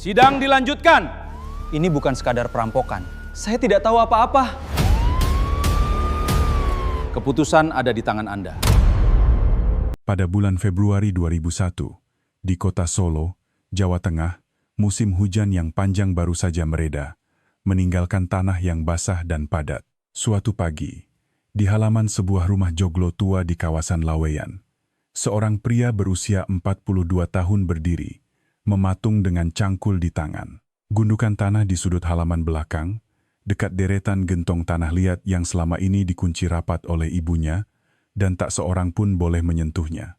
Sidang dilanjutkan. Ini bukan sekadar perampokan. Saya tidak tahu apa-apa. Keputusan ada di tangan Anda. Pada bulan Februari 2001, di kota Solo, Jawa Tengah, musim hujan yang panjang baru saja mereda, meninggalkan tanah yang basah dan padat. Suatu pagi, di halaman sebuah rumah joglo tua di kawasan Laweyan, seorang pria berusia 42 tahun berdiri, mematung dengan cangkul di tangan. Gundukan tanah di sudut halaman belakang, dekat deretan gentong tanah liat yang selama ini dikunci rapat oleh ibunya, dan tak seorang pun boleh menyentuhnya.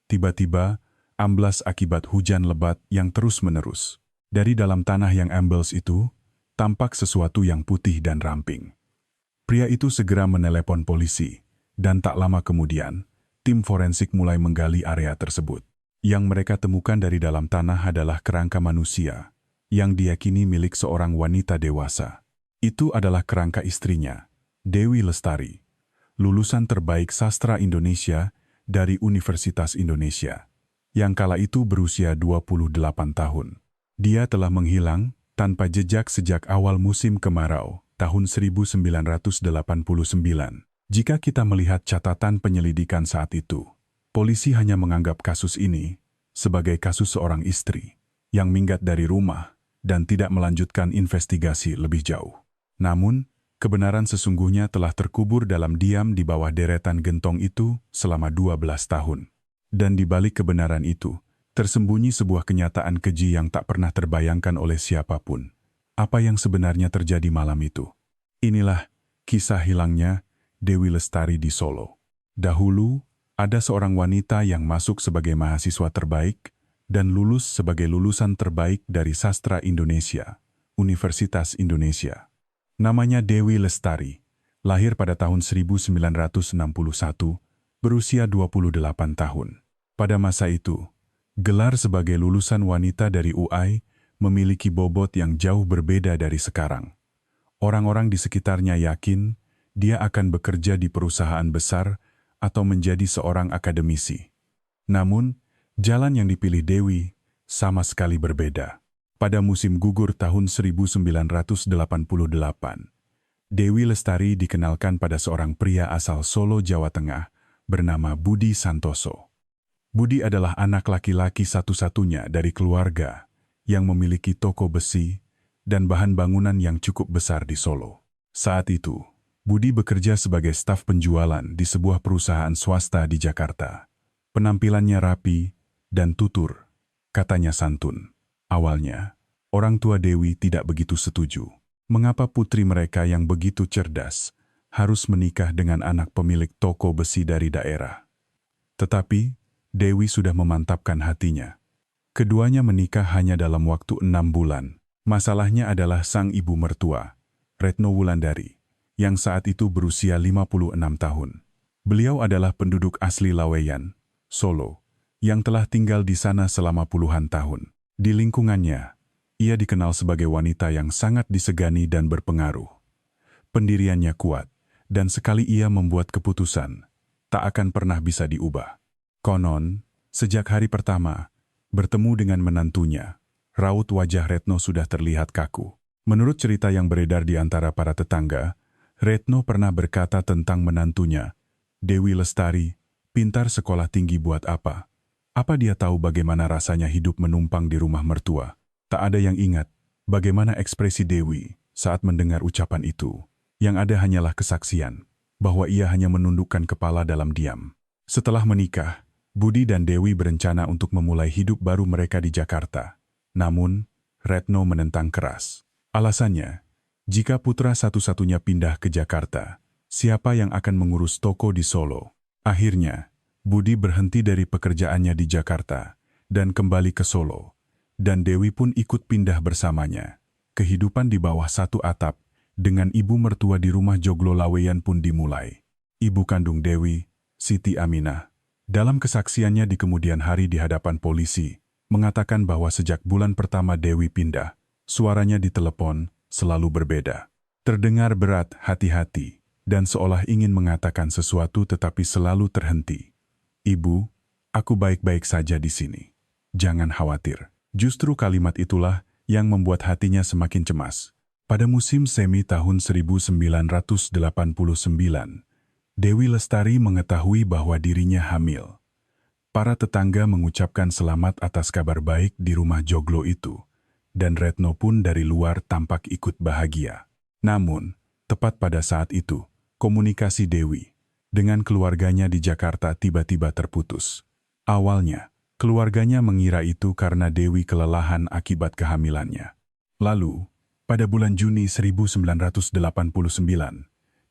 Tiba-tiba, amblas akibat hujan lebat yang terus-menerus. Dari dalam tanah yang ambles itu, tampak sesuatu yang putih dan ramping. Pria itu segera menelepon polisi, dan tak lama kemudian, tim forensik mulai menggali area tersebut. Yang mereka temukan dari dalam tanah adalah kerangka manusia, yang diyakini milik seorang wanita dewasa. Itu adalah kerangka istrinya, Dewi Lestari, lulusan terbaik sastra Indonesia dari Universitas Indonesia, yang kala itu berusia 28 tahun. Dia telah menghilang tanpa jejak sejak awal musim kemarau, tahun 1989. Jika kita melihat catatan penyelidikan saat itu, polisi hanya menganggap kasus ini sebagai kasus seorang istri yang minggat dari rumah dan tidak melanjutkan investigasi lebih jauh. Namun, kebenaran sesungguhnya telah terkubur dalam diam di bawah deretan gentong itu selama 12 tahun. Dan di balik kebenaran itu, tersembunyi sebuah kenyataan keji yang tak pernah terbayangkan oleh siapapun. Apa yang sebenarnya terjadi malam itu? Inilah kisah hilangnya Dewi Lestari di Solo. Dahulu, ada seorang wanita yang masuk sebagai mahasiswa terbaik dan lulus sebagai lulusan terbaik dari sastra Indonesia, Universitas Indonesia. Namanya Dewi Lestari, lahir pada tahun 1961, berusia 28 tahun. Pada masa itu, gelar sebagai lulusan wanita dari UI memiliki bobot yang jauh berbeda dari sekarang. Orang-orang di sekitarnya yakin dia akan bekerja di perusahaan besar atau menjadi seorang akademisi. Namun, jalan yang dipilih Dewi sama sekali berbeda. Pada musim gugur tahun 1988, Dewi Lestari dikenalkan pada seorang pria asal Solo, Jawa Tengah, bernama Budi Santoso. Budi adalah anak laki-laki satu-satunya dari keluarga yang memiliki toko besi dan bahan bangunan yang cukup besar di Solo. Saat itu, Budi bekerja sebagai staf penjualan di sebuah perusahaan swasta di Jakarta. Penampilannya rapi dan tutur, katanya santun. Awalnya, orang tua Dewi tidak begitu setuju. Mengapa putri mereka yang begitu cerdas harus menikah dengan anak pemilik toko besi dari daerah? Tetapi, Dewi sudah memantapkan hatinya. Keduanya menikah hanya dalam waktu 6 bulan. Masalahnya adalah sang ibu mertua, Retno Wulandari, yang saat itu berusia 56 tahun. Beliau adalah penduduk asli Laweyan, Solo, yang telah tinggal di sana selama puluhan tahun. Di lingkungannya, ia dikenal sebagai wanita yang sangat disegani dan berpengaruh. Pendiriannya kuat, dan sekali ia membuat keputusan, tak akan pernah bisa diubah. Konon, sejak hari pertama, bertemu dengan menantunya, raut wajah Retno sudah terlihat kaku. Menurut cerita yang beredar di antara para tetangga, Retno pernah berkata tentang menantunya, Dewi Lestari, pintar sekolah tinggi buat apa? Apa dia tahu bagaimana rasanya hidup menumpang di rumah mertua? Tak ada yang ingat bagaimana ekspresi Dewi saat mendengar ucapan itu. Yang ada hanyalah kesaksian bahwa ia hanya menundukkan kepala dalam diam. Setelah menikah, Budi dan Dewi berencana untuk memulai hidup baru mereka di Jakarta. Namun, Retno menentang keras. Alasannya, jika putra satu-satunya pindah ke Jakarta, siapa yang akan mengurus toko di Solo? Akhirnya, Budi berhenti dari pekerjaannya di Jakarta dan kembali ke Solo, dan Dewi pun ikut pindah bersamanya. Kehidupan di bawah satu atap dengan ibu mertua di rumah joglo Laweyan pun dimulai. Ibu kandung Dewi, Siti Aminah, dalam kesaksiannya di kemudian hari di hadapan polisi, mengatakan bahwa sejak bulan pertama Dewi pindah, suaranya di telepon selalu berbeda. Terdengar berat, hati-hati, dan seolah ingin mengatakan sesuatu tetapi selalu terhenti. Ibu, aku baik-baik saja di sini. Jangan khawatir. Justru kalimat itulah yang membuat hatinya semakin cemas. Pada musim semi tahun 1989, Dewi Lestari mengetahui bahwa dirinya hamil. Para tetangga mengucapkan selamat atas kabar baik di rumah joglo itu, dan Retno pun dari luar tampak ikut bahagia. Namun, tepat pada saat itu, komunikasi Dewi dengan keluarganya di Jakarta tiba-tiba terputus. Awalnya, keluarganya mengira itu karena Dewi kelelahan akibat kehamilannya. Lalu, pada bulan Juni 1989,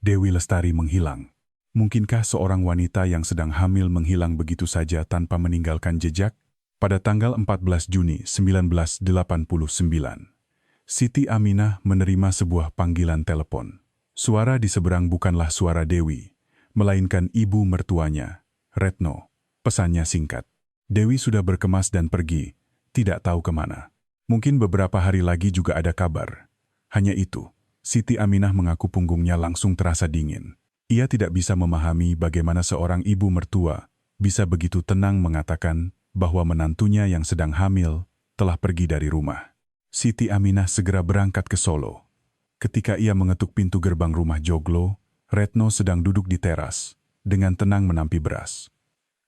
Dewi Lestari menghilang. Mungkinkah seorang wanita yang sedang hamil menghilang begitu saja tanpa meninggalkan jejak? Pada tanggal 14 Juni 1989, Siti Aminah menerima sebuah panggilan telepon. Suara di seberang bukanlah suara Dewi, melainkan ibu mertuanya, Retno. Pesannya singkat. Dewi sudah berkemas dan pergi, tidak tahu kemana. Mungkin beberapa hari lagi juga ada kabar. Hanya itu, Siti Aminah mengaku punggungnya langsung terasa dingin. Ia tidak bisa memahami bagaimana seorang ibu mertua bisa begitu tenang mengatakan bahwa menantunya yang sedang hamil telah pergi dari rumah. Siti Aminah segera berangkat ke Solo. Ketika ia mengetuk pintu gerbang rumah joglo, Retno sedang duduk di teras, dengan tenang menampi beras.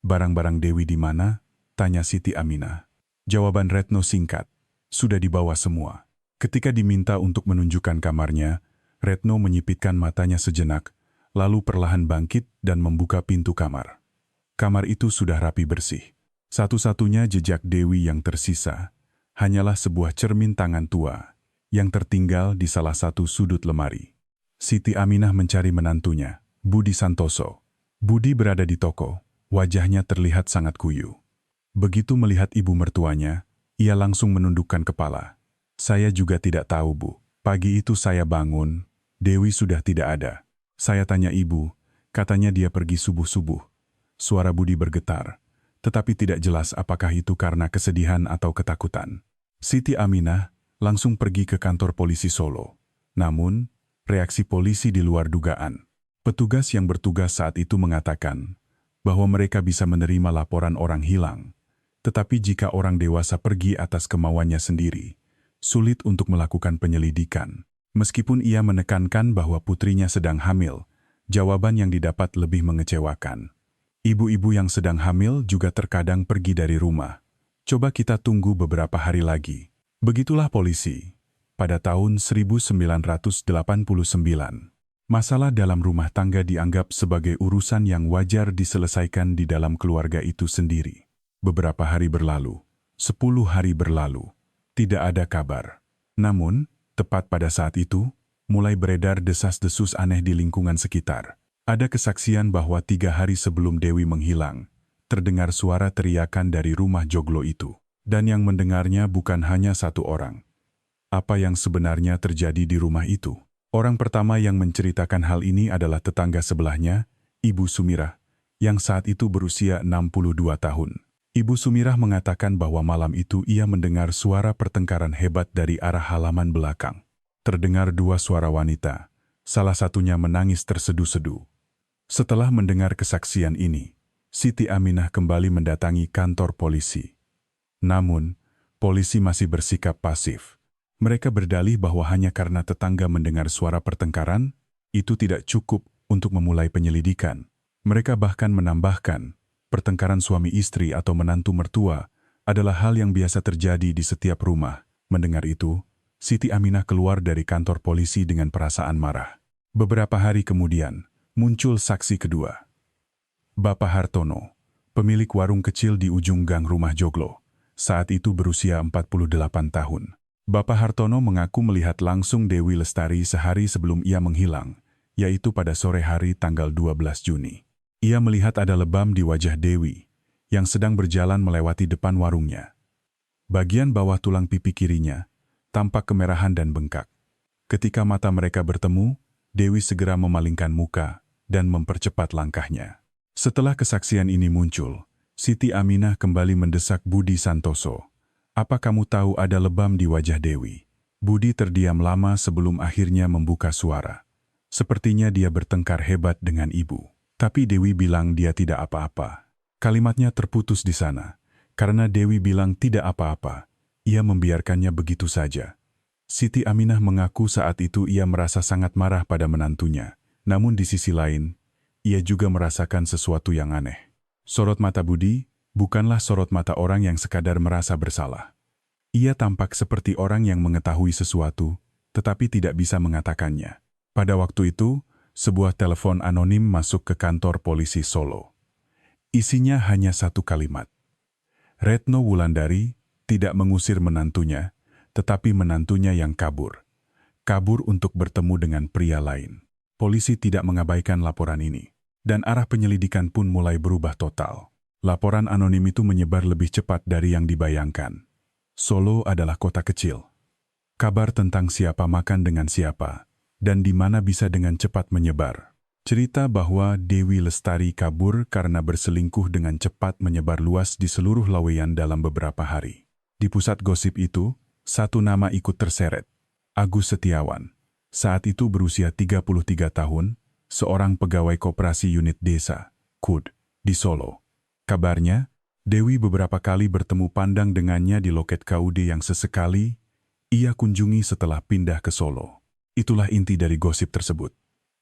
"Barang-barang Dewi di mana?" tanya Siti Aminah. Jawaban Retno singkat, "Sudah dibawa semua." Ketika diminta untuk menunjukkan kamarnya, Retno menyipitkan matanya sejenak, lalu perlahan bangkit dan membuka pintu kamar. Kamar itu sudah rapi bersih. Satu-satunya jejak Dewi yang tersisa hanyalah sebuah cermin tangan tua yang tertinggal di salah satu sudut lemari. Siti Aminah mencari menantunya, Budi Santoso. Budi berada di toko, wajahnya terlihat sangat kuyu. Begitu melihat ibu mertuanya, ia langsung menundukkan kepala. "Saya juga tidak tahu, Bu. Pagi itu saya bangun, Dewi sudah tidak ada. Saya tanya ibu, katanya dia pergi subuh-subuh." Suara Budi bergetar, tetapi tidak jelas apakah itu karena kesedihan atau ketakutan. Siti Aminah langsung pergi ke kantor polisi Solo. Namun, reaksi polisi di luar dugaan. Petugas yang bertugas saat itu mengatakan bahwa mereka bisa menerima laporan orang hilang, tetapi jika orang dewasa pergi atas kemauannya sendiri, sulit untuk melakukan penyelidikan. Meskipun ia menekankan bahwa putrinya sedang hamil, jawaban yang didapat lebih mengecewakan. Ibu-ibu yang sedang hamil juga terkadang pergi dari rumah. Coba kita tunggu beberapa hari lagi. Begitulah polisi. Pada tahun 1989, masalah dalam rumah tangga dianggap sebagai urusan yang wajar diselesaikan di dalam keluarga itu sendiri. Beberapa hari berlalu, 10 hari berlalu, tidak ada kabar. Namun, tepat pada saat itu, mulai beredar desas-desus aneh di lingkungan sekitar. Ada kesaksian bahwa 3 hari sebelum Dewi menghilang, terdengar suara teriakan dari rumah joglo itu. Dan yang mendengarnya bukan hanya satu orang. Apa yang sebenarnya terjadi di rumah itu? Orang pertama yang menceritakan hal ini adalah tetangga sebelahnya, Ibu Sumirah, yang saat itu berusia 62 tahun. Ibu Sumirah mengatakan bahwa malam itu ia mendengar suara pertengkaran hebat dari arah halaman belakang. Terdengar 2 suara wanita, salah satunya menangis tersedu-sedu. Setelah mendengar kesaksian ini, Siti Aminah kembali mendatangi kantor polisi. Namun, polisi masih bersikap pasif. Mereka berdalih bahwa hanya karena tetangga mendengar suara pertengkaran, itu tidak cukup untuk memulai penyelidikan. Mereka bahkan menambahkan, pertengkaran suami istri atau menantu mertua adalah hal yang biasa terjadi di setiap rumah. Mendengar itu, Siti Aminah keluar dari kantor polisi dengan perasaan marah. Beberapa hari kemudian, muncul saksi kedua. Bapak Hartono, pemilik warung kecil di ujung gang rumah joglo, saat itu berusia 48 tahun. Bapak Hartono mengaku melihat langsung Dewi Lestari sehari sebelum ia menghilang, yaitu pada sore hari tanggal 12 Juni. Ia melihat ada lebam di wajah Dewi, yang sedang berjalan melewati depan warungnya. Bagian bawah tulang pipi kirinya tampak kemerahan dan bengkak. Ketika mata mereka bertemu, Dewi segera memalingkan muka dan mempercepat langkahnya. Setelah kesaksian ini muncul, Siti Aminah kembali mendesak Budi Santoso. "Apa kamu tahu ada lebam di wajah Dewi?" Budi terdiam lama sebelum akhirnya membuka suara. Sepertinya dia bertengkar hebat dengan ibu. Tapi Dewi bilang dia tidak apa-apa. Kalimatnya terputus di sana. Karena Dewi bilang tidak apa-apa, Ia membiarkannya begitu saja. Siti Aminah mengaku saat itu ia merasa sangat marah pada menantunya. Namun di sisi lain, ia juga merasakan sesuatu yang aneh. Sorot mata Budi bukanlah sorot mata orang yang sekadar merasa bersalah. Ia tampak seperti orang yang mengetahui sesuatu, tetapi tidak bisa mengatakannya. Pada waktu itu, sebuah telepon anonim masuk ke kantor polisi Solo. Isinya hanya satu kalimat. Retno Wulandari tidak mengusir menantunya, tetapi menantunya yang kabur. Kabur untuk bertemu dengan pria lain. Polisi tidak mengabaikan laporan ini, dan arah penyelidikan pun mulai berubah total. Laporan anonim itu menyebar lebih cepat dari yang dibayangkan. Solo adalah kota kecil. Kabar tentang siapa makan dengan siapa, dan di mana bisa dengan cepat menyebar. Cerita bahwa Dewi Lestari kabur karena berselingkuh dengan cepat menyebar luas di seluruh Laweyan dalam beberapa hari. Di pusat gosip itu, satu nama ikut terseret, Agus Setiawan. Saat itu berusia 33 tahun, seorang pegawai koperasi unit desa, KUD, di Solo. Kabarnya, Dewi beberapa kali bertemu pandang dengannya di loket KUD yang sesekali ia kunjungi setelah pindah ke Solo. Itulah inti dari gosip tersebut.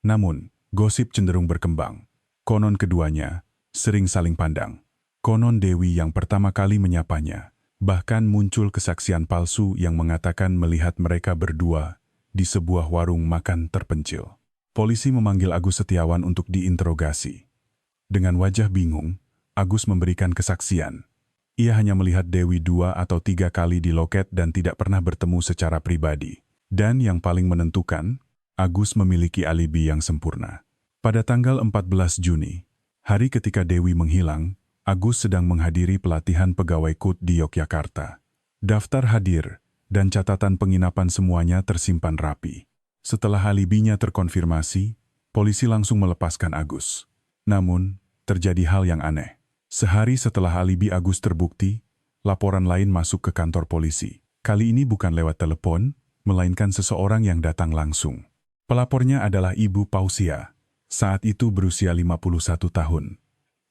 Namun, gosip cenderung berkembang. Konon keduanya sering saling pandang. Konon Dewi yang pertama kali menyapanya. Bahkan muncul kesaksian palsu yang mengatakan melihat mereka berdua di sebuah warung makan terpencil. Polisi memanggil Agus Setiawan untuk diinterogasi. Dengan wajah bingung, Agus memberikan kesaksian. Ia hanya melihat Dewi 2 atau 3 kali di loket dan tidak pernah bertemu secara pribadi. Dan yang paling menentukan, Agus memiliki alibi yang sempurna. Pada tanggal 14 Juni, hari ketika Dewi menghilang, Agus sedang menghadiri pelatihan pegawai KUD di Yogyakarta. Daftar hadir dan catatan penginapan semuanya tersimpan rapi. Setelah alibinya terkonfirmasi, polisi langsung melepaskan Agus. Namun, terjadi hal yang aneh. Sehari setelah alibi Agus terbukti, laporan lain masuk ke kantor polisi. Kali ini bukan lewat telepon, melainkan seseorang yang datang langsung. Pelapornya adalah Ibu Pausia, saat itu berusia 51 tahun.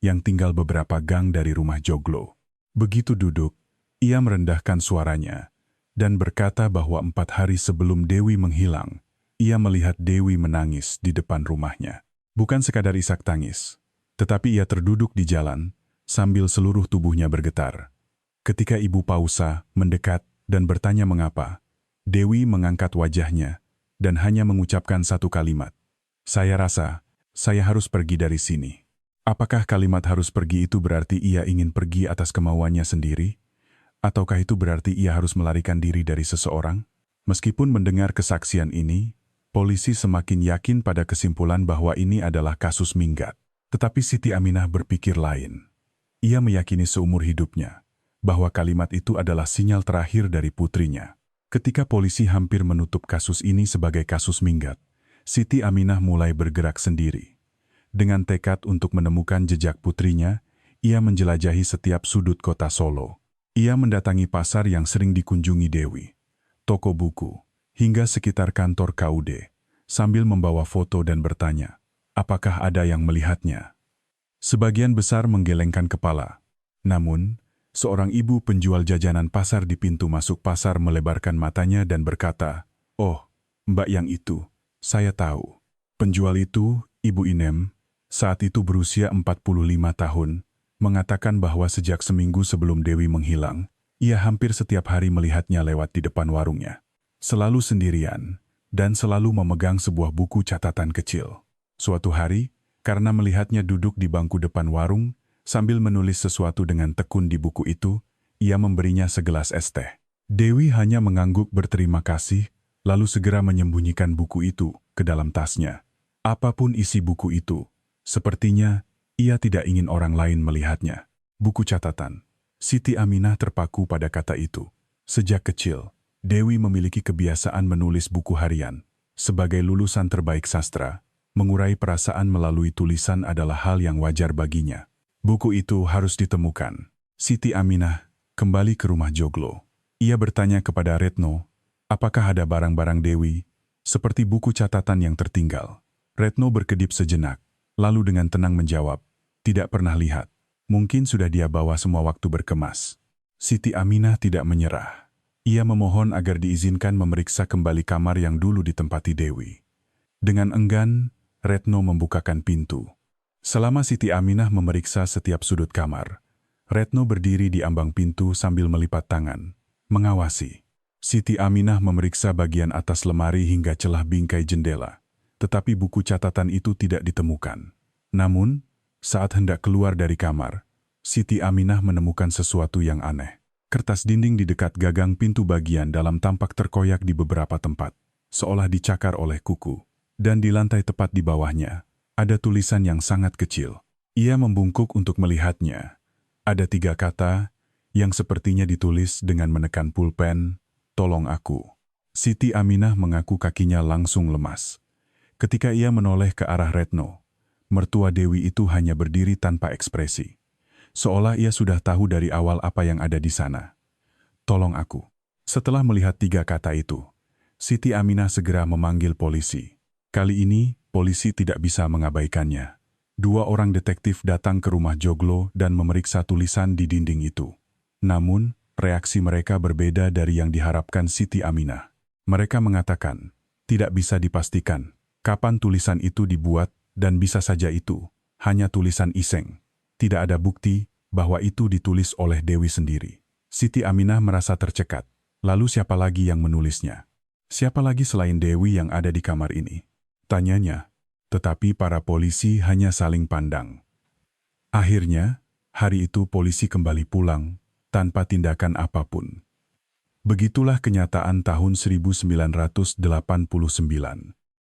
Yang tinggal beberapa gang dari rumah Joglo. Begitu duduk, ia merendahkan suaranya dan berkata bahwa 4 hari sebelum Dewi menghilang, ia melihat Dewi menangis di depan rumahnya. Bukan sekadar isak tangis, tetapi ia terduduk di jalan sambil seluruh tubuhnya bergetar. Ketika Ibu Pausa mendekat dan bertanya mengapa, Dewi mengangkat wajahnya dan hanya mengucapkan satu kalimat. "Saya rasa, saya harus pergi dari sini." Apakah kalimat harus pergi itu berarti ia ingin pergi atas kemauannya sendiri? Ataukah itu berarti ia harus melarikan diri dari seseorang? Meskipun mendengar kesaksian ini, polisi semakin yakin pada kesimpulan bahwa ini adalah kasus minggat. Tetapi Siti Aminah berpikir lain. Ia meyakini seumur hidupnya bahwa kalimat itu adalah sinyal terakhir dari putrinya. Ketika polisi hampir menutup kasus ini sebagai kasus minggat, Siti Aminah mulai bergerak sendiri. Dengan tekad untuk menemukan jejak putrinya, ia menjelajahi setiap sudut kota Solo. Ia mendatangi pasar yang sering dikunjungi Dewi, toko buku, hingga sekitar kantor KUD, sambil membawa foto dan bertanya, apakah ada yang melihatnya. Sebagian besar menggelengkan kepala. Namun, seorang ibu penjual jajanan pasar di pintu masuk pasar melebarkan matanya dan berkata, "Oh, Mbak yang itu, saya tahu." Penjual itu, Ibu Inem, saat itu berusia 45 tahun, mengatakan bahwa sejak seminggu sebelum Dewi menghilang, ia hampir setiap hari melihatnya lewat di depan warungnya. Selalu sendirian, dan selalu memegang sebuah buku catatan kecil. Suatu hari, karena melihatnya duduk di bangku depan warung, sambil menulis sesuatu dengan tekun di buku itu, ia memberinya segelas es teh. Dewi hanya mengangguk berterima kasih, lalu segera menyembunyikan buku itu ke dalam tasnya. Apapun isi buku itu, sepertinya ia tidak ingin orang lain melihatnya. Buku catatan. Siti Aminah terpaku pada kata itu. Sejak kecil, Dewi memiliki kebiasaan menulis buku harian. Sebagai lulusan terbaik sastra, mengurai perasaan melalui tulisan adalah hal yang wajar baginya. Buku itu harus ditemukan. Siti Aminah kembali ke rumah Joglo. Ia bertanya kepada Retno, apakah ada barang-barang Dewi, seperti buku catatan yang tertinggal. Retno berkedip sejenak. Lalu dengan tenang menjawab, tidak pernah lihat. Mungkin sudah dia bawa semua waktu berkemas. Siti Aminah tidak menyerah. Ia memohon agar diizinkan memeriksa kembali kamar yang dulu ditempati Dewi. Dengan enggan, Retno membukakan pintu. Selama Siti Aminah memeriksa setiap sudut kamar, Retno berdiri di ambang pintu sambil melipat tangan, mengawasi. Siti Aminah memeriksa bagian atas lemari hingga celah bingkai jendela, tetapi buku catatan itu tidak ditemukan. Namun, saat hendak keluar dari kamar, Siti Aminah menemukan sesuatu yang aneh. Kertas dinding di dekat gagang pintu bagian dalam tampak terkoyak di beberapa tempat, seolah dicakar oleh kuku. Dan di lantai tepat di bawahnya, ada tulisan yang sangat kecil. Ia membungkuk untuk melihatnya. Ada 3 kata yang sepertinya ditulis dengan menekan pulpen, "Tolong aku." Siti Aminah mengaku kakinya langsung lemas. Ketika ia menoleh ke arah Retno, mertua Dewi itu hanya berdiri tanpa ekspresi. Seolah ia sudah tahu dari awal apa yang ada di sana. "Tolong aku." Setelah melihat 3 kata itu, Siti Aminah segera memanggil polisi. Kali ini, polisi tidak bisa mengabaikannya. 2 orang detektif datang ke rumah Joglo dan memeriksa tulisan di dinding itu. Namun, reaksi mereka berbeda dari yang diharapkan Siti Aminah. Mereka mengatakan, tidak bisa dipastikan kapan tulisan itu dibuat dan bisa saja itu hanya tulisan iseng. Tidak ada bukti bahwa itu ditulis oleh Dewi sendiri. Siti Aminah merasa tercekat. Lalu siapa lagi yang menulisnya? Siapa lagi selain Dewi yang ada di kamar ini? Tanyanya. Tetapi para polisi hanya saling pandang. Akhirnya, hari itu polisi kembali pulang tanpa tindakan apapun. Begitulah kenyataan tahun 1989.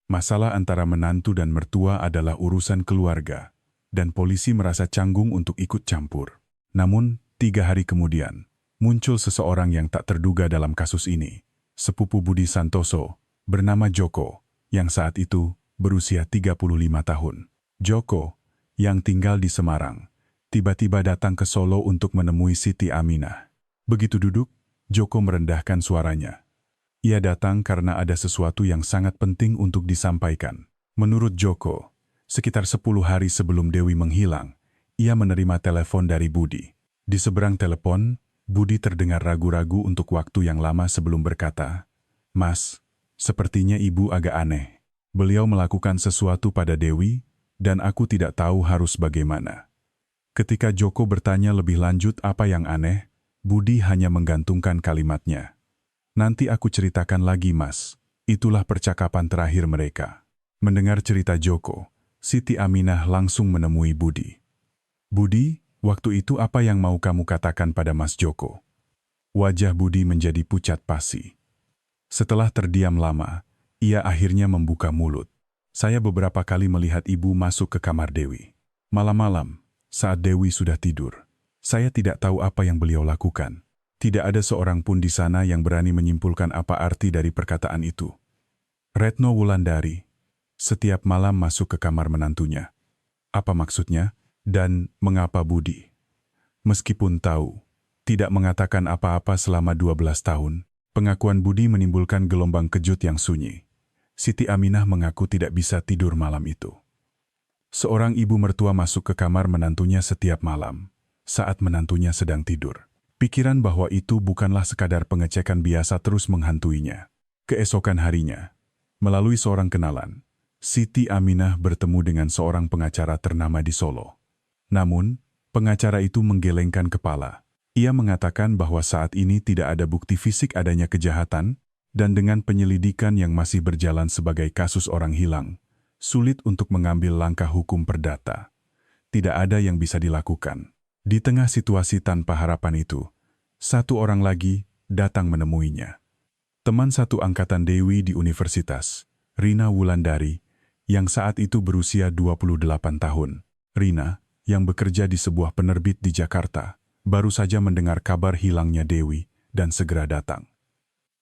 Masalah antara menantu dan mertua adalah urusan keluarga, dan polisi merasa canggung untuk ikut campur. Namun, 3 hari kemudian, muncul seseorang yang tak terduga dalam kasus ini. Sepupu Budi Santoso, bernama Joko, yang saat itu berusia 35 tahun. Joko, yang tinggal di Semarang, tiba-tiba datang ke Solo untuk menemui Siti Aminah. Begitu duduk, Joko merendahkan suaranya. Ia datang karena ada sesuatu yang sangat penting untuk disampaikan. Menurut Joko, sekitar 10 hari sebelum Dewi menghilang, ia menerima telepon dari Budi. Di seberang telepon, Budi terdengar ragu-ragu untuk waktu yang lama sebelum berkata, "Mas, sepertinya ibu agak aneh. Beliau melakukan sesuatu pada Dewi, dan aku tidak tahu harus bagaimana." Ketika Joko bertanya lebih lanjut apa yang aneh, Budi hanya menggantungkan kalimatnya. "Nanti aku ceritakan lagi, Mas." Itulah percakapan terakhir mereka. Mendengar cerita Joko, Siti Aminah langsung menemui Budi. "Budi, waktu itu apa yang mau kamu katakan pada Mas Joko?" Wajah Budi menjadi pucat pasi. Setelah terdiam lama, ia akhirnya membuka mulut. "Saya beberapa kali melihat ibu masuk ke kamar Dewi. Malam-malam, saat Dewi sudah tidur. Saya tidak tahu apa yang beliau lakukan. Tidak ada seorang pun di sana yang berani menyimpulkan apa arti dari perkataan itu." Retno Wulandari setiap malam masuk ke kamar menantunya. Apa maksudnya? Dan mengapa Budi? Meskipun tahu, tidak mengatakan apa-apa selama 12 tahun, pengakuan Budi menimbulkan gelombang kejut yang sunyi. Siti Aminah mengaku tidak bisa tidur malam itu. Seorang ibu mertua masuk ke kamar menantunya setiap malam, saat menantunya sedang tidur. Pikiran bahwa itu bukanlah sekadar pengecekan biasa terus menghantuinya. Keesokan harinya, melalui seorang kenalan, Siti Aminah bertemu dengan seorang pengacara ternama di Solo. Namun, pengacara itu menggelengkan kepala. Ia mengatakan bahwa saat ini tidak ada bukti fisik adanya kejahatan, dan dengan penyelidikan yang masih berjalan sebagai kasus orang hilang, sulit untuk mengambil langkah hukum perdata. Tidak ada yang bisa dilakukan. Di tengah situasi tanpa harapan itu, satu orang lagi datang menemuinya. Teman satu angkatan Dewi di universitas, Rina Wulandari, yang saat itu berusia 28 tahun. Rina, yang bekerja di sebuah penerbit di Jakarta, baru saja mendengar kabar hilangnya Dewi dan segera datang.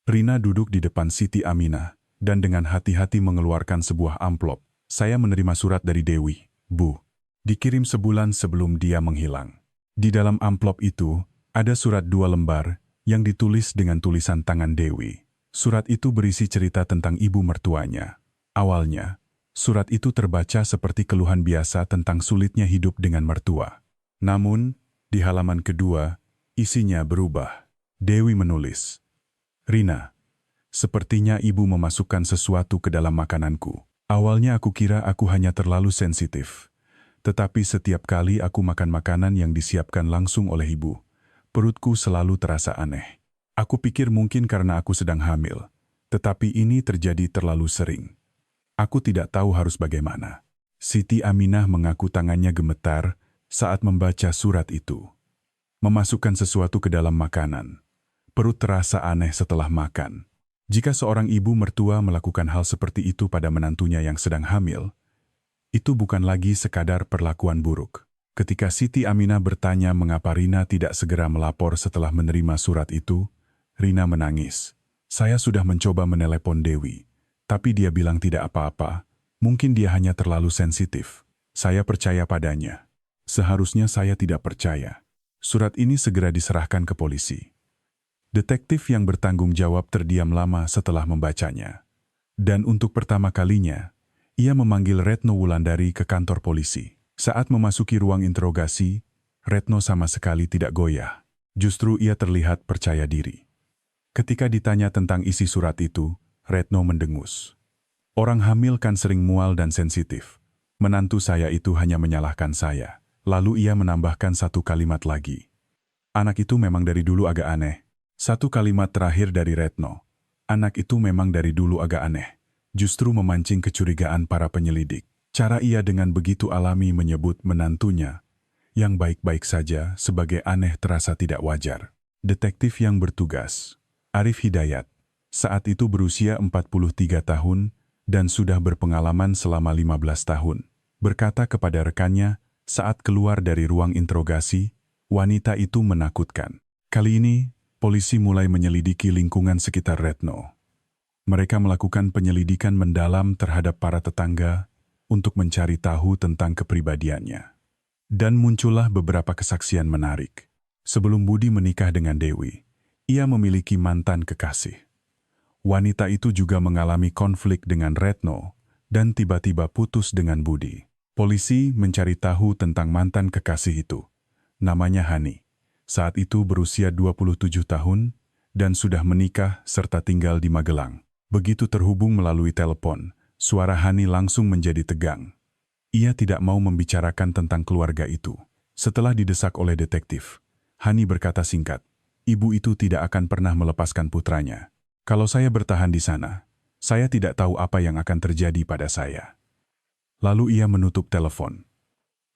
Rina duduk di depan Siti Aminah dan dengan hati-hati mengeluarkan sebuah amplop. "Saya menerima surat dari Dewi, Bu. Dikirim sebulan sebelum dia menghilang." Di dalam amplop itu, ada surat 2 lembar yang ditulis dengan tulisan tangan Dewi. Surat itu berisi cerita tentang ibu mertuanya. Awalnya, surat itu terbaca seperti keluhan biasa tentang sulitnya hidup dengan mertua. Namun, di halaman kedua, isinya berubah. Dewi menulis, Rina, sepertinya ibu memasukkan sesuatu ke dalam makananku. Awalnya aku kira aku hanya terlalu sensitif. Tetapi setiap kali aku makan makanan yang disiapkan langsung oleh ibu, perutku selalu terasa aneh. Aku pikir mungkin karena aku sedang hamil, tetapi ini terjadi terlalu sering. Aku tidak tahu harus bagaimana. Siti Aminah mengaku tangannya gemetar saat membaca surat itu. Memasukkan sesuatu ke dalam makanan. Perut terasa aneh setelah makan. Jika seorang ibu mertua melakukan hal seperti itu pada menantunya yang sedang hamil, itu bukan lagi sekadar perlakuan buruk. Ketika Siti Aminah bertanya mengapa Rina tidak segera melapor setelah menerima surat itu, Rina menangis. Saya sudah mencoba menelepon Dewi, tapi dia bilang tidak apa-apa, mungkin dia hanya terlalu sensitif. Saya percaya padanya. Seharusnya saya tidak percaya. Surat ini segera diserahkan ke polisi. Detektif yang bertanggung jawab terdiam lama setelah membacanya. Dan untuk pertama kalinya, ia memanggil Retno Wulandari ke kantor polisi. Saat memasuki ruang interogasi, Retno sama sekali tidak goyah. Justru ia terlihat percaya diri. Ketika ditanya tentang isi surat itu, Retno mendengus. Orang hamil kan sering mual dan sensitif. Menantu saya itu hanya menyalahkan saya. Lalu ia menambahkan satu kalimat lagi. Anak itu memang dari dulu agak aneh. Satu kalimat terakhir dari Retno. Anak itu memang dari dulu agak aneh. Justru memancing kecurigaan para penyelidik. Cara ia dengan begitu alami menyebut menantunya, yang baik-baik saja sebagai aneh terasa tidak wajar. Detektif yang bertugas, Arif Hidayat, saat itu berusia 43 tahun dan sudah berpengalaman selama 15 tahun, berkata kepada rekannya saat keluar dari ruang interogasi, wanita itu menakutkan. Kali ini, polisi mulai menyelidiki lingkungan sekitar Retno. Mereka melakukan penyelidikan mendalam terhadap para tetangga untuk mencari tahu tentang kepribadiannya. Dan muncullah beberapa kesaksian menarik. Sebelum Budi menikah dengan Dewi, ia memiliki mantan kekasih. Wanita itu juga mengalami konflik dengan Retno dan tiba-tiba putus dengan Budi. Polisi mencari tahu tentang mantan kekasih itu. Namanya Hani. Saat itu berusia 27 tahun dan sudah menikah serta tinggal di Magelang. Begitu terhubung melalui telepon, suara Hani langsung menjadi tegang. Ia tidak mau membicarakan tentang keluarga itu. Setelah didesak oleh detektif, Hani berkata singkat, ibu itu tidak akan pernah melepaskan putranya. Kalau saya bertahan di sana, saya tidak tahu apa yang akan terjadi pada saya. Lalu ia menutup telepon.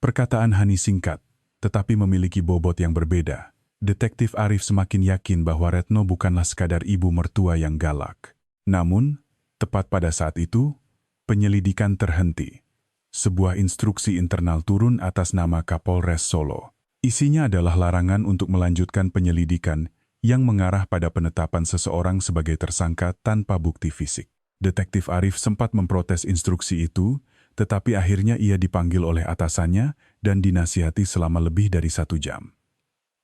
Perkataan Hani singkat, tetapi memiliki bobot yang berbeda. Detektif Arif semakin yakin bahwa Retno bukanlah sekadar ibu mertua yang galak. Namun, tepat pada saat itu, penyelidikan terhenti. Sebuah instruksi internal turun atas nama Kapolres Solo. Isinya adalah larangan untuk melanjutkan penyelidikan yang mengarah pada penetapan seseorang sebagai tersangka tanpa bukti fisik. Detektif Arif sempat memprotes instruksi itu, tetapi akhirnya ia dipanggil oleh atasannya dan dinasihati selama lebih dari 1 jam.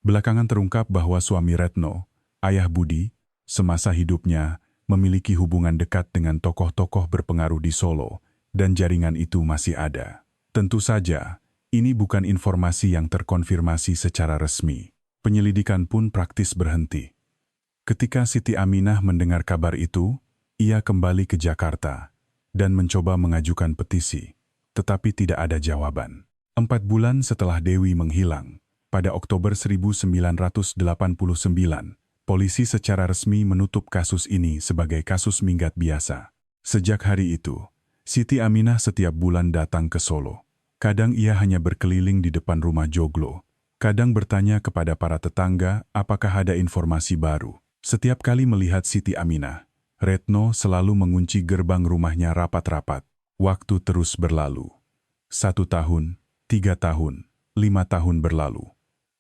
Belakangan terungkap bahwa suami Retno, ayah Budi, semasa hidupnya memiliki hubungan dekat dengan tokoh-tokoh berpengaruh di Solo, dan jaringan itu masih ada. Tentu saja, ini bukan informasi yang terkonfirmasi secara resmi. Penyelidikan pun praktis berhenti. Ketika Siti Aminah mendengar kabar itu, ia kembali ke Jakarta dan mencoba mengajukan petisi, tetapi tidak ada jawaban. 4 bulan setelah Dewi menghilang, pada Oktober 1989, polisi secara resmi menutup kasus ini sebagai kasus minggat biasa. Sejak hari itu, Siti Aminah setiap bulan datang ke Solo. Kadang ia hanya berkeliling di depan rumah Joglo. Kadang bertanya kepada para tetangga apakah ada informasi baru. Setiap kali melihat Siti Aminah, Retno selalu mengunci gerbang rumahnya rapat-rapat. Waktu terus berlalu. 1 tahun, 3 tahun, 5 tahun berlalu.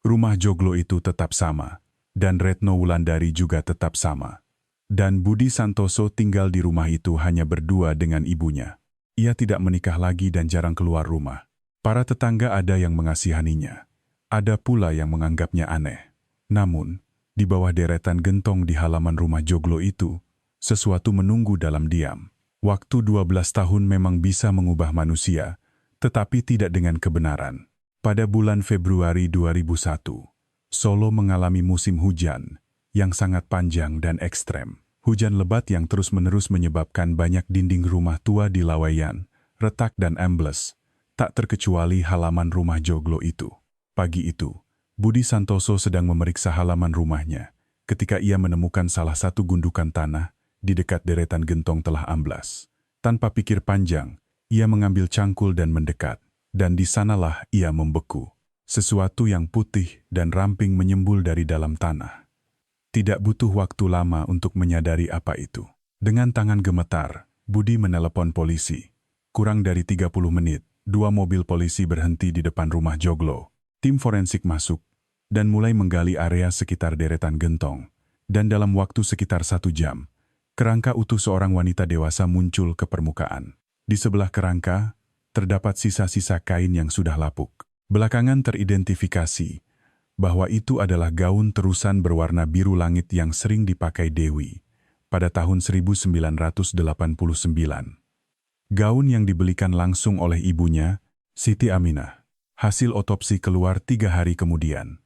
Rumah Joglo itu tetap sama, dan Retno Wulandari juga tetap sama. Dan Budi Santoso tinggal di rumah itu hanya berdua dengan ibunya. Ia tidak menikah lagi dan jarang keluar rumah. Para tetangga ada yang mengasihaninya. Ada pula yang menganggapnya aneh. Namun, di bawah deretan gentong di halaman rumah Joglo itu, sesuatu menunggu dalam diam. Waktu 12 tahun memang bisa mengubah manusia, tetapi tidak dengan kebenaran. Pada bulan Februari 2001, Solo mengalami musim hujan yang sangat panjang dan ekstrem. Hujan lebat yang terus-menerus menyebabkan banyak dinding rumah tua di Laweyan retak dan ambles, tak terkecuali halaman rumah joglo itu. Pagi itu, Budi Santoso sedang memeriksa halaman rumahnya ketika ia menemukan salah satu gundukan tanah di dekat deretan gentong telah amblas. Tanpa pikir panjang, ia mengambil cangkul dan mendekat, dan di sanalah ia membeku. Sesuatu yang putih dan ramping menyembul dari dalam tanah. Tidak butuh waktu lama untuk menyadari apa itu. Dengan tangan gemetar, Budi menelepon polisi. Kurang dari 30 menit, 2 mobil polisi berhenti di depan rumah joglo. Tim forensik masuk dan mulai menggali area sekitar deretan gentong. Dan dalam waktu sekitar 1 jam, kerangka utuh seorang wanita dewasa muncul ke permukaan. Di sebelah kerangka, terdapat sisa-sisa kain yang sudah lapuk. Belakangan teridentifikasi bahwa itu adalah gaun terusan berwarna biru langit yang sering dipakai Dewi pada tahun 1989. Gaun yang dibelikan langsung oleh ibunya, Siti Aminah. Hasil otopsi keluar 3 hari kemudian.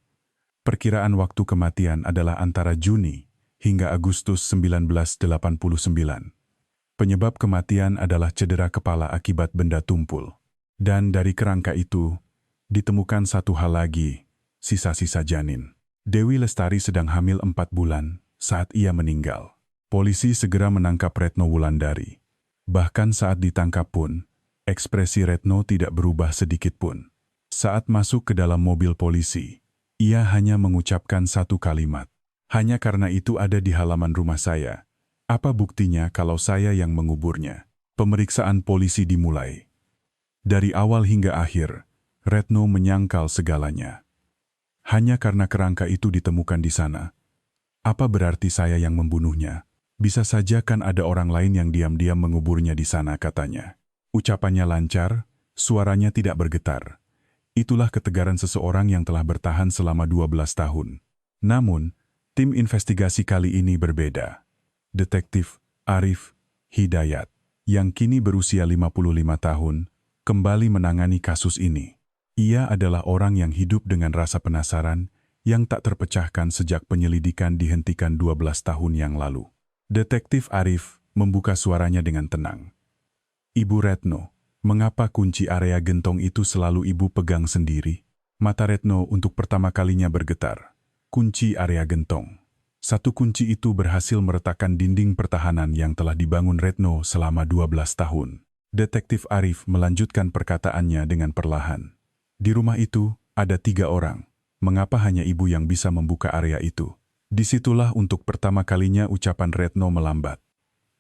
Perkiraan waktu kematian adalah antara Juni hingga Agustus 1989. Penyebab kematian adalah cedera kepala akibat benda tumpul. Dan dari kerangka itu, ditemukan satu hal lagi, sisa-sisa janin. Dewi Lestari sedang hamil 4 bulan saat ia meninggal. Polisi segera menangkap Retno Wulandari. Bahkan saat ditangkap pun, ekspresi Retno tidak berubah sedikit pun. Saat masuk ke dalam mobil polisi, ia hanya mengucapkan satu kalimat. Hanya karena itu ada di halaman rumah saya. Apa buktinya kalau saya yang menguburnya? Pemeriksaan polisi dimulai. Dari awal hingga akhir, Retno menyangkal segalanya. Hanya karena kerangka itu ditemukan di sana. Apa berarti saya yang membunuhnya? Bisa saja kan ada orang lain yang diam-diam menguburnya di sana, katanya. Ucapannya lancar, suaranya tidak bergetar. Itulah ketegaran seseorang yang telah bertahan selama 12 tahun. Namun, tim investigasi kali ini berbeda. Detektif Arif Hidayat, yang kini berusia 55 tahun, kembali menangani kasus ini. Ia adalah orang yang hidup dengan rasa penasaran yang tak terpecahkan sejak penyelidikan dihentikan 12 tahun yang lalu. Detektif Arif membuka suaranya dengan tenang. Ibu Retno, mengapa kunci area gentong itu selalu ibu pegang sendiri? Mata Retno untuk pertama kalinya bergetar. Kunci area gentong. Satu kunci itu berhasil meretakkan dinding pertahanan yang telah dibangun Retno selama 12 tahun. Detektif Arif melanjutkan perkataannya dengan perlahan. Di rumah itu ada 3 orang. Mengapa hanya ibu yang bisa membuka area itu? Disitulah untuk pertama kalinya ucapan Retno melambat.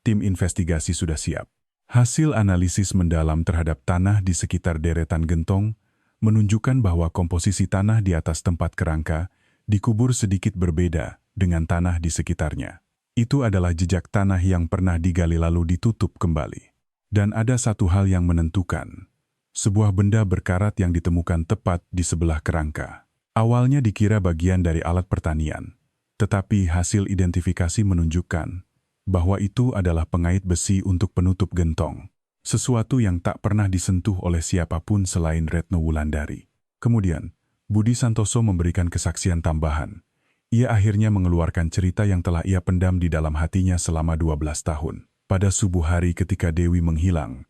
Tim investigasi sudah siap. Hasil analisis mendalam terhadap tanah di sekitar deretan gentong menunjukkan bahwa komposisi tanah di atas tempat kerangka dikubur sedikit berbeda dengan tanah di sekitarnya. Itu adalah jejak tanah yang pernah digali lalu ditutup kembali. Dan ada satu hal yang menentukan. Sebuah benda berkarat yang ditemukan tepat di sebelah kerangka. Awalnya dikira bagian dari alat pertanian. Tetapi hasil identifikasi menunjukkan bahwa itu adalah pengait besi untuk penutup gentong. Sesuatu yang tak pernah disentuh oleh siapapun selain Retno Wulandari. Kemudian, Budi Santoso memberikan kesaksian tambahan. Ia akhirnya mengeluarkan cerita yang telah ia pendam di dalam hatinya selama 12 tahun. Pada subuh hari ketika Dewi menghilang,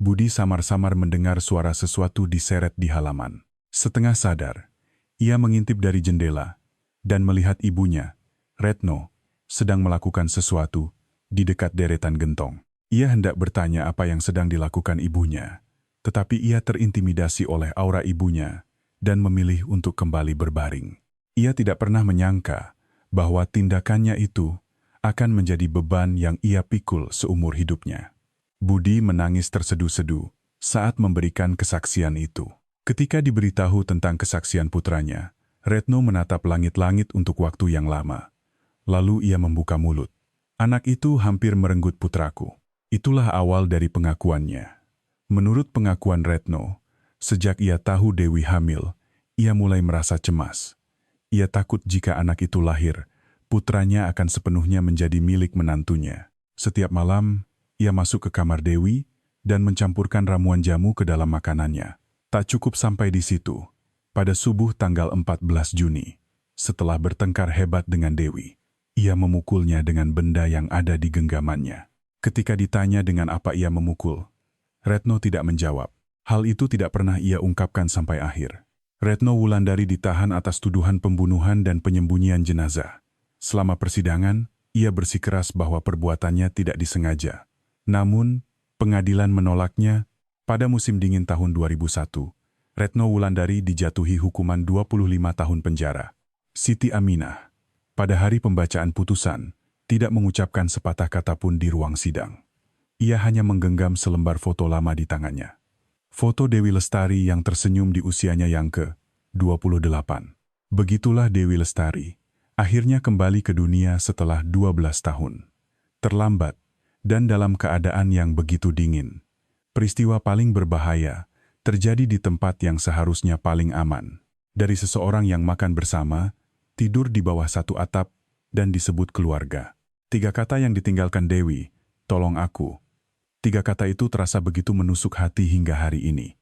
Budi samar-samar mendengar suara sesuatu diseret di halaman. Setengah sadar, ia mengintip dari jendela dan melihat ibunya, Retno, sedang melakukan sesuatu di dekat deretan gentong. Ia hendak bertanya apa yang sedang dilakukan ibunya, tetapi ia terintimidasi oleh aura ibunya dan memilih untuk kembali berbaring. Ia tidak pernah menyangka bahwa tindakannya itu akan menjadi beban yang ia pikul seumur hidupnya. Budi menangis terseduh-seduh saat memberikan kesaksian itu. Ketika diberitahu tentang kesaksian putranya, Retno menatap langit-langit untuk waktu yang lama. Lalu ia membuka mulut. Anak itu hampir merenggut putraku. Itulah awal dari pengakuannya. Menurut pengakuan Retno, sejak ia tahu Dewi hamil, ia mulai merasa cemas. Ia takut jika anak itu lahir, putranya akan sepenuhnya menjadi milik menantunya. Setiap malam, ia masuk ke kamar Dewi dan mencampurkan ramuan jamu ke dalam makanannya. Tak cukup sampai di situ. Pada subuh tanggal 14 Juni, setelah bertengkar hebat dengan Dewi, Ia memukulnya dengan benda yang ada di genggamannya. Ketika ditanya dengan apa ia memukul, Retno tidak menjawab. Hal itu tidak pernah ia ungkapkan sampai akhir. Retno Wulandari ditahan atas tuduhan pembunuhan dan penyembunyian jenazah. Selama persidangan, ia bersikeras bahwa perbuatannya tidak disengaja. Namun, pengadilan menolaknya. Pada musim dingin tahun 2001, Retno Wulandari dijatuhi hukuman 25 tahun penjara. Siti Aminah, pada hari pembacaan putusan, tidak mengucapkan sepatah kata pun di ruang sidang. Ia hanya menggenggam selembar foto lama di tangannya. Foto Dewi Lestari yang tersenyum di usianya yang ke-28. Begitulah Dewi Lestari, akhirnya kembali ke dunia setelah 12 tahun. Terlambat, dan dalam keadaan yang begitu dingin. Peristiwa paling berbahaya terjadi di tempat yang seharusnya paling aman. Dari seseorang yang makan bersama, tidur di bawah satu atap, dan disebut keluarga. 3 kata yang ditinggalkan Dewi, tolong aku. 3 kata itu terasa begitu menusuk hati hingga hari ini.